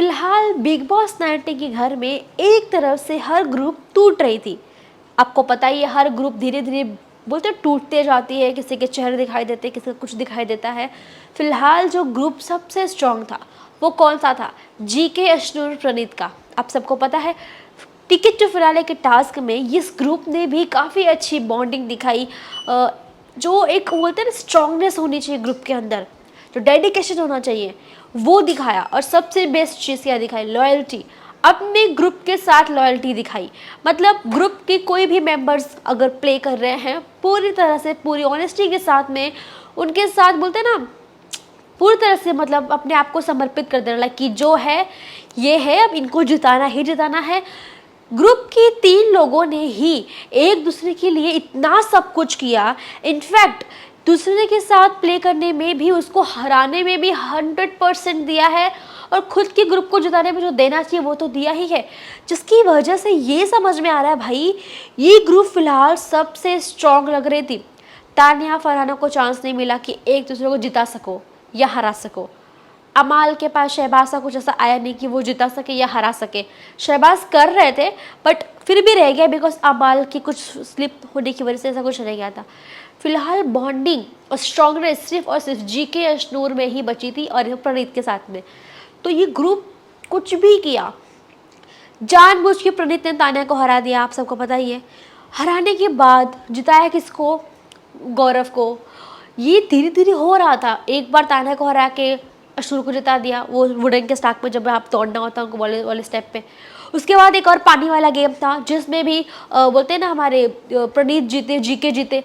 फिलहाल big boss 90 के घर में एक तरफ से हर ग्रुप टूट रही थी। आपको पता ही है, हर ग्रुप धीरे धीरे बोलते हैं टूटते जाती है, किसी के चेहरे दिखाई देते हैं, किसी का कुछ दिखाई देता है। फिलहाल जो ग्रुप सबसे स्ट्रांग था वो कौन सा था? जीके, अश्नूर, प्रणीत का। आप सबको पता है टिकट टू फिनाले के टास्क में इस ग्रुप ने भी काफ़ी अच्छी बॉन्डिंग दिखाई। जो एक बोलते हैं ना स्ट्रांगनेस होनी चाहिए ग्रुप के अंदर, जो डेडिकेशन होना चाहिए वो दिखाया। और सबसे बेस्ट चीज़ क्या दिखाई? लॉयल्टी। अपने ग्रुप के साथ लॉयल्टी दिखाई। मतलब ग्रुप के कोई भी मेंबर्स अगर प्ले कर रहे हैं पूरी तरह से, पूरी ऑनेस्टी के साथ में उनके साथ बोलते हैं ना पूरी तरह से, मतलब अपने आप को समर्पित कर देना, लाइक कि जो है ये है, अब इनको जिताना ही जिताना है। ग्रुप के 3 लोगों ने ही एक दूसरे के लिए इतना सब कुछ किया। इनफैक्ट दूसरे के साथ प्ले करने में भी, उसको हराने में भी 100% दिया है, और खुद के ग्रुप को जिताने में जो देना चाहिए वो तो दिया ही है। जिसकी वजह से ये समझ में आ रहा है भाई, ये ग्रुप फिलहाल सबसे स्ट्रांग लग रही थी। तान्या फरहाना को चांस नहीं मिला कि एक दूसरे को जिता सको या हरा सको। अमाल के पास शहबाज का कुछ ऐसा आया नहीं कि वो जिता सके या हरा सके। शहबाज कर रहे थे बट फिर भी रह गया, बिकॉज अमाल की कुछ स्लिप होने की वजह से ऐसा कुछ रह गया था। फिलहाल बॉन्डिंग और स्ट्रॉन्गनेस सिर्फ और सिर्फ जीके अश्नूर में ही बची थी और प्रणीत के साथ में। तो ये ग्रुप कुछ भी किया, जानबूझ के प्रणीत ने तान्या को हरा दिया, आप सबको पता ही है। हराने के बाद जिताया किसको? गौरव को। ये धीरे धीरे हो रहा था। एक बार तान्या को हरा के अश्नूर को जिता दिया, वो वुडन के स्टाक में जब आप तोड़ना होता है उनको वाले स्टेप पे। उसके बाद एक और पानी वाला गेम था जिसमें भी बोलते हैं ना हमारे प्रणीत जीते, जीके जीते।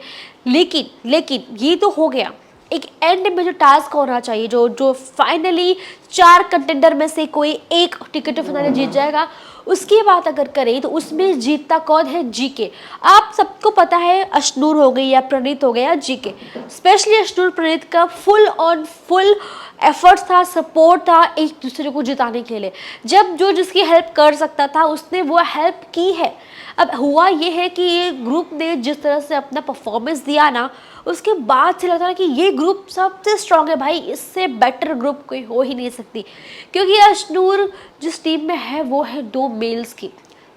लेकिन ये तो हो गया। एक एंड में जो टास्क होना चाहिए, जो फाइनली 4 कंटेंडर में से कोई एक टिकट फिनाले जीत जाएगा, उसकी बात अगर करें तो उसमें जीतता कौन है? जीके। आप सबको पता है अश्नूर हो गई या प्रणीत हो गया, जीके। स्पेशली अश्नूर प्रणीत का फुल ऑन फुल एफर्ट्स था, सपोर्ट था एक दूसरे को जिताने के लिए। जब जो जिसकी हेल्प कर सकता था उसने वो हेल्प की है। अब हुआ ये है कि ये ग्रुप ने जिस तरह से अपना परफॉर्मेंस दिया ना, उसके बाद से लगता है कि ये ग्रुप सबसे स्ट्रांग है भाई, इससे बेटर ग्रुप कोई हो ही नहीं सकती। क्योंकि अश्नूर जिस टीम में है वो है 2 मेल्स की,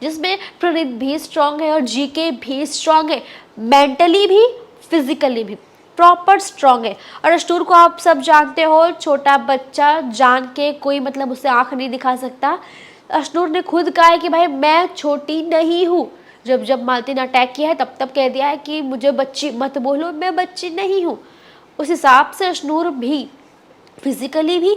जिसमें प्रणीत भी स्ट्रांग है और जीके भी स्ट्रांग है, मेंटली भी फिजिकली भी प्रॉपर स्ट्रांग है। और अश्नूर को आप सब जानते हो, छोटा बच्चा जान के कोई मतलब उसे आंख नहीं दिखा सकता। अश्नूर ने खुद कहा है कि भाई मैं छोटी नहीं हूँ। जब मालती ने अटैक किया है तब कह दिया है कि मुझे बच्ची मत बोलो, मैं बच्ची नहीं हूँ। उस हिसाब से अश्नूर भी फिजिकली भी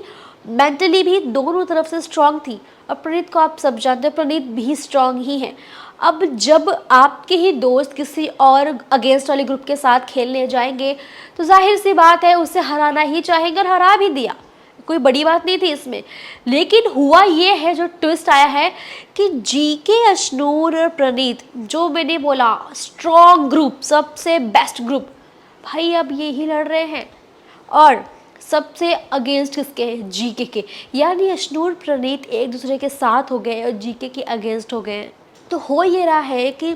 मेंटली भी दोनों तरफ से स्ट्रांग थी। और प्रणीत को आप सब जानते हैं, प्रणीत भी स्ट्रांग ही है। अब जब आपके ही दोस्त किसी और अगेंस्ट वाले ग्रुप के साथ खेलने जाएंगे तो जाहिर सी बात है उसे हराना ही चाहेंगे, और हरा भी दिया, कोई बड़ी बात नहीं थी इसमें। लेकिन हुआ ये है, जो ट्विस्ट आया है कि जीके, अश्नूर और प्रणीत, जो मैंने बोला स्ट्रॉन्ग ग्रुप, सबसे बेस्ट ग्रुप, भाई अब ये ही लड़ रहे हैं। और सबसे अगेंस्ट किसके हैं? जीके के। यानी अश्नूर प्रणीत एक दूसरे के साथ हो गए और जीके के अगेंस्ट हो गए। तो हो ये रहा है कि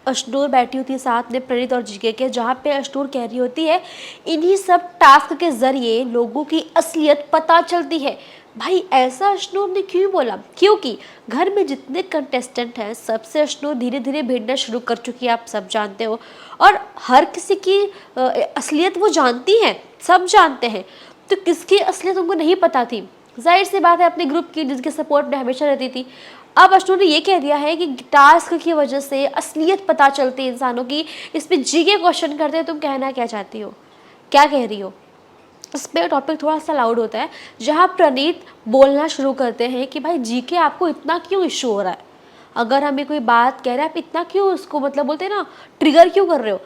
अश्नूर बैठी होती है साथ में प्रणीत और जीके के, जहाँ पे अश्नूर कह रही होती है इन्हीं सब टास्क के ज़रिए लोगों की असलियत पता चलती है। भाई ऐसा अश्नूर ने क्यों बोला? क्योंकि घर में जितने कंटेस्टेंट हैं सबसे अश्नूर धीरे धीरे भिड़ना शुरू कर चुकी है, आप सब जानते हो। और हर किसी की असलियत वो जानती हैं, सब जानते हैं। तो किसकी असलियत उनको नहीं पता थी? जाहिर सी बात है अपने ग्रुप की, जिसके सपोर्ट में हमेशा रहती थी। अब अश्नूर ने ये कह दिया है कि टास्क की वजह से असलियत पता चलती है इंसानों की। इस पर जीके क्वेश्चन करते हैं, तुम कहना क्या चाहती हो, क्या कह रही हो? इस पर टॉपिक थोड़ा सा लाउड होता है, जहाँ प्रणीत बोलना शुरू करते हैं कि भाई जीके आपको इतना क्यों इशू हो रहा है? अगर हमें कोई बात कह रहा है आप इतना क्यों उसको मतलब बोलते हैं ना ट्रिगर क्यों कर रहे हो?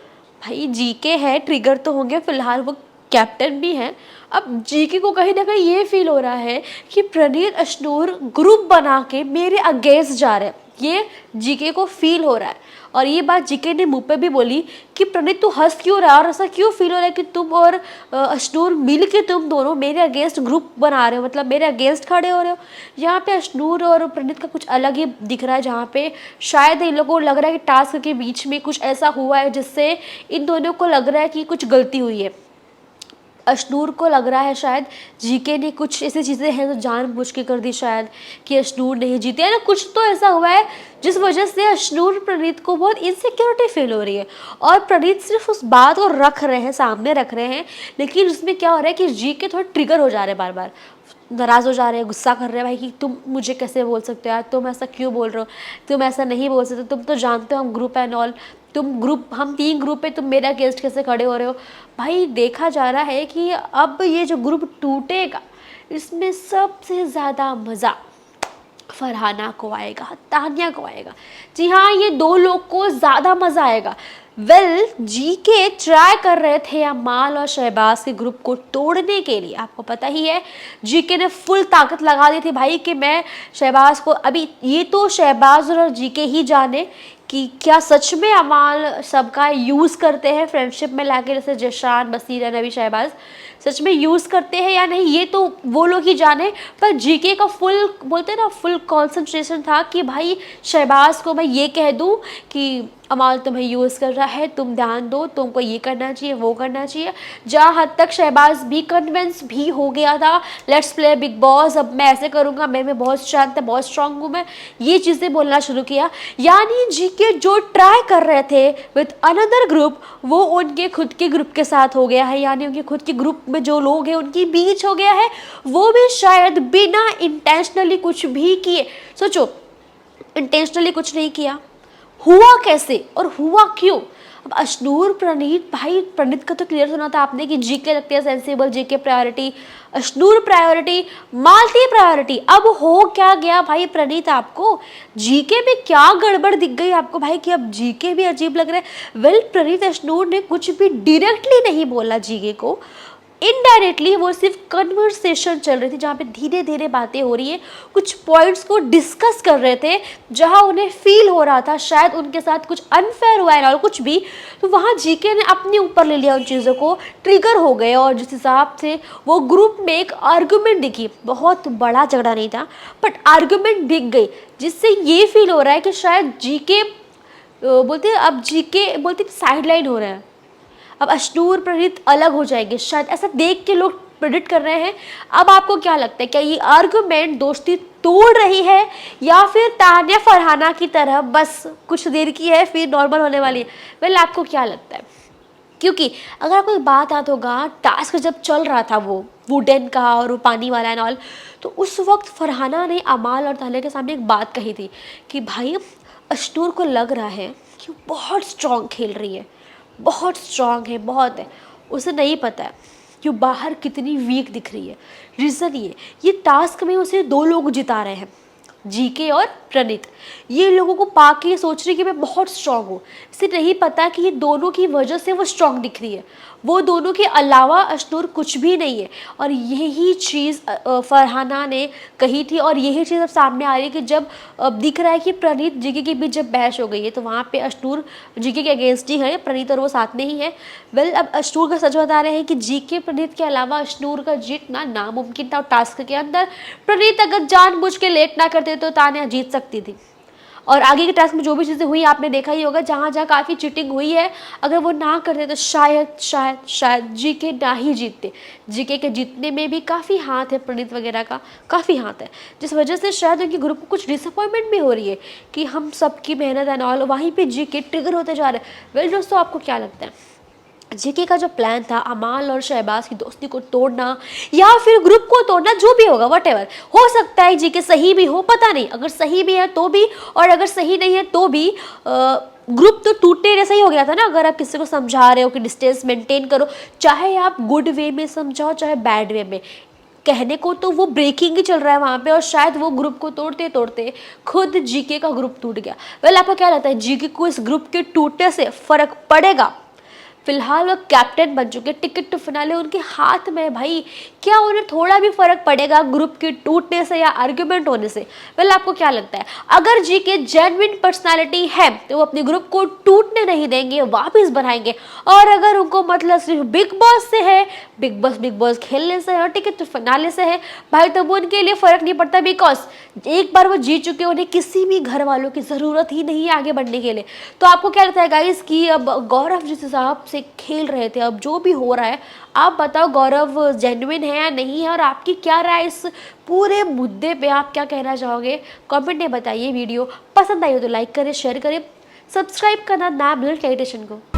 भाई जीके है, ट्रिगर तो होंगे, फिलहाल वो कैप्टन भी हैं। अब जीके को कहीं ना कहीं ये फील हो रहा है कि प्रणीत अश्नूर ग्रुप बना के मेरे अगेंस्ट जा रहे हैं, ये जीके को फील हो रहा है। और ये बात जीके ने मुंह पे भी बोली कि प्रणीत तू हंस क्यों रहा है और ऐसा क्यों फील हो रहा है कि तुम और अश्नूर मिल के तुम दोनों मेरे अगेंस्ट ग्रुप बना रहे हो, मतलब मेरे अगेंस्ट खड़े हो रहे हो। यहाँ पे अश्नूर और प्रणीत का कुछ अलग ही दिख रहा है, जहाँ पे शायद इन लोगों को लग रहा है कि टास्क के बीच में कुछ ऐसा हुआ है जिससे इन दोनों को लग रहा है कि कुछ गलती हुई है। अशनूर को लग रहा है शायद जीके ने कुछ ऐसी चीज़ें हैं जो जानबूझ के कर दी शायद, कि अशनूर नहीं जीते, है ना, कुछ तो ऐसा हुआ है जिस वजह से अशनूर प्रणीत को बहुत इनसिक्योरिटी फील हो रही है। और प्रणीत सिर्फ उस बात को रख रहे हैं, सामने रख रहे हैं, लेकिन उसमें क्या हो रहा है कि जीके थोड़ा ट्रिगर हो जा रहे हैं, बार बार नाराज़ हो जा रहे हैं, गुस्सा कर रहे हैं भाई कि तुम मुझे कैसे बोल सकते हो यार, तुम ऐसा क्यों बोल रहे हो, तुम ऐसा नहीं बोल सकते, तुम तो जानते हो हम ग्रुप एंड ऑल, तुम ग्रुप, हम 3 ग्रुप है, तुम मेरा अगेंस्ट कैसे खड़े हो रहे हो। भाई देखा जा रहा है कि अब ये जो ग्रुप टूटेगा इसमें सबसे ज़्यादा मज़ा फरहाना को आएगा, तानिया को आएगा। जी हाँ, ये 2 लोग को ज़्यादा मज़ा आएगा। जीके ट्राई कर रहे थे अमाल और शहबाज के ग्रुप को तोड़ने के लिए। आपको पता ही है जीके ने फुल ताकत लगा दी थी भाई कि मैं शहबाज को, अभी ये तो शहबाज और जीके ही जाने कि क्या सच में अमाल सबका यूज़ करते हैं फ्रेंडशिप में लाके, जैसे जशान, बसीर, नबी, शहबाज सच में यूज़ करते हैं या नहीं, ये तो वो लोग ही जाने। पर जीके का फुल, बोलते हैं ना, फुल कंसंट्रेशन था कि भाई शहबाज को मैं ये कह दूं कि अमाल तुम्हें यूज़ कर रहा है, तुम ध्यान दो, तुमको ये करना चाहिए, वो करना चाहिए। जहाँ हद तक शहबाज भी कन्विंस भी हो गया था, लेट्स प्ले बिग बॉस, अब मैं ऐसे करूँगा, मैं बहुत शांत है, बहुत स्ट्रांग हूँ मैं, ये चीज़ें बोलना शुरू किया। यानी जीके जो ट्राई कर रहे थे विद अनदर ग्रुप, वो उनके खुद के ग्रुप के साथ हो गया है, यानी उनके खुद के ग्रुप में जो लोग हैं उनके बीच हो गया है, वो भी शायद बिना इंटेंशनली कुछ भी किए। सोचो, इंटेंशनली कुछ नहीं किया, हुआ कैसे और हुआ क्यों। अब अशनूर, प्रणीत, भाई प्रणीत का तो क्लियर सुना था आपने कि जीके लगते हैं sensible, GK priority, Ashnoor priority, Malti priority. अब हो क्या गया भाई प्रणीत, आपको जीके में क्या गड़बड़ दिख गई आपको भाई कि अब जीके भी अजीब लग रहा है। प्रणीत अशनूर ने कुछ भी डायरेक्टली नहीं बोला जीके को, इनडायरेक्टली वो सिर्फ कन्वर्सेशन चल रही थी जहाँ पे धीरे धीरे बातें हो रही है, कुछ पॉइंट्स को डिस्कस कर रहे थे जहाँ उन्हें फील हो रहा था शायद उनके साथ कुछ अनफेयर हुआ है और कुछ भी, तो वहाँ जीके ने अपने ऊपर ले लिया उन चीज़ों को, ट्रिगर हो गए और जिस हिसाब से वो ग्रुप में एक आर्गूमेंट दिखी, बहुत बड़ा झगड़ा नहीं था बट आर्गूमेंट दिख गई, जिससे ये फील हो रहा है कि शायद जीके बोलते अब जीके बोलते साइड लाइन हो रहा है, अब अशनूर प्रणीत अलग हो जाएंगे शायद, ऐसा देख के लोग प्रेडिक्ट कर रहे हैं। अब आपको क्या लगता है, क्या ये आर्गुमेंट दोस्ती तोड़ रही है या फिर तानिया फरहाना की तरह बस कुछ देर की है फिर नॉर्मल होने वाली है। आपको क्या लगता है, क्योंकि अगर आपको बात याद होगा टास्क जब चल रहा था वो वुडन का और वो पानी वाला एंड ऑल, तो उस वक्त फरहाना ने अमाल और तानिया के सामने एक बात कही थी कि भाई अशनूर को लग रहा है कि वो बहुत स्ट्रॉन्ग खेल रही है, बहुत स्ट्रॉन्ग है, बहुत है, उसे नहीं पता है कि वो बाहर कितनी वीक दिख रही है। रीज़न ये टास्क में उसे 2 लोग जिता रहे हैं, जीके और प्रणीत। ये लोगों को पाके सोच रही है कि मैं बहुत स्ट्रॉन्ग हूँ, इसे नहीं पता कि ये दोनों की वजह से वो स्ट्रॉन्ग दिख रही है, वो दोनों के अलावा अशनूर कुछ भी नहीं है। और यही चीज़ फरहाना ने कही थी और यही चीज़ अब सामने आ रही है कि जब दिख रहा है कि प्रणीत जीके के बीच जब बहस हो गई है तो वहाँ पे अशनूर जीके के अगेंस्ट ही है, प्रणीत और वो साथ में ही है। अब अशनूर का सच बता रहे हैं कि जीके प्रणीत के अलावा अशनूर का जीतना नामुमकिन था। टास्क के अंदर प्रणीत अगर जानबूझ के लेट ना करते तो तानिया जीत सकती थी। और आगे के टास्क में जो भी चीज़ें हुई आपने देखा ही होगा, जहाँ जहाँ काफ़ी चीटिंग हुई है, अगर वो ना करते तो शायद जीके ना ही जीतते। जीके के जीतने में भी काफ़ी हाथ है, प्रणीत वगैरह का काफ़ी हाथ है, जिस वजह से शायद उनके ग्रुप को कुछ डिसअपॉइंटमेंट भी हो रही है कि हम सबकी मेहनत एंड ऑल, वहीं पर जीके ट्रिगर होते जा रहे हैं। दोस्तों आपको क्या लगता है, जीके का जो प्लान था अमाल और शहबाज की दोस्ती को तोड़ना या फिर ग्रुप को तोड़ना, जो भी होगा व्हाटएवर हो सकता है, जीके सही भी हो, पता नहीं, अगर सही भी है तो भी और अगर सही नहीं है तो भी ग्रुप तो टूटने जैसा ही हो गया था ना। अगर आप किसी को समझा रहे हो कि डिस्टेंस मेंटेन करो, चाहे आप गुड वे में समझाओ चाहे बैड वे में, कहने को तो वो ब्रेकिंग ही चल रहा है वहाँ पे और शायद वो ग्रुप को तोड़ते तोड़ते खुद जीके का ग्रुप टूट गया। आपको क्या लगता है, जीके को इस ग्रुप के टूटने से फर्क पड़ेगा? फिलहाल वो कैप्टन बन चुके, टिकट टू फिनाले उनके हाथ में है भाई, क्या उन्हें थोड़ा भी फर्क पड़ेगा ग्रुप के टूटने से या आर्ग्यूमेंट होने से? आपको क्या लगता है, अगर जीके जेन्युइन पर्सनालिटी है तो वो अपने ग्रुप को टूटने नहीं देंगे, वापस बनाएंगे। और अगर उनको मतलब सिर्फ बिग बॉस से है, बिग बॉस खेलने से है और टिकट टू फिनाले से है भाई, तो वो उनके लिए फर्क नहीं पड़ता, बिकॉज एक बार वो जीत चुके, उन्हें किसी भी घर वालों की ज़रूरत ही नहीं है आगे बढ़ने के लिए। तो आपको क्या लगता है गाइस कि अब गौरव जिस हिसाब से से खेल रहे थे। अब जो भी हो रहा है, आप बताओ गौरव जेन्युइन है या नहीं है, और आपकी क्या राय इस पूरे मुद्दे पे, आप क्या कहना चाहोगे कमेंट में बताइए। वीडियो पसंद आई हो तो लाइक करें, शेयर करें, सब्सक्राइब करना ना भूलें टेलीविजन को।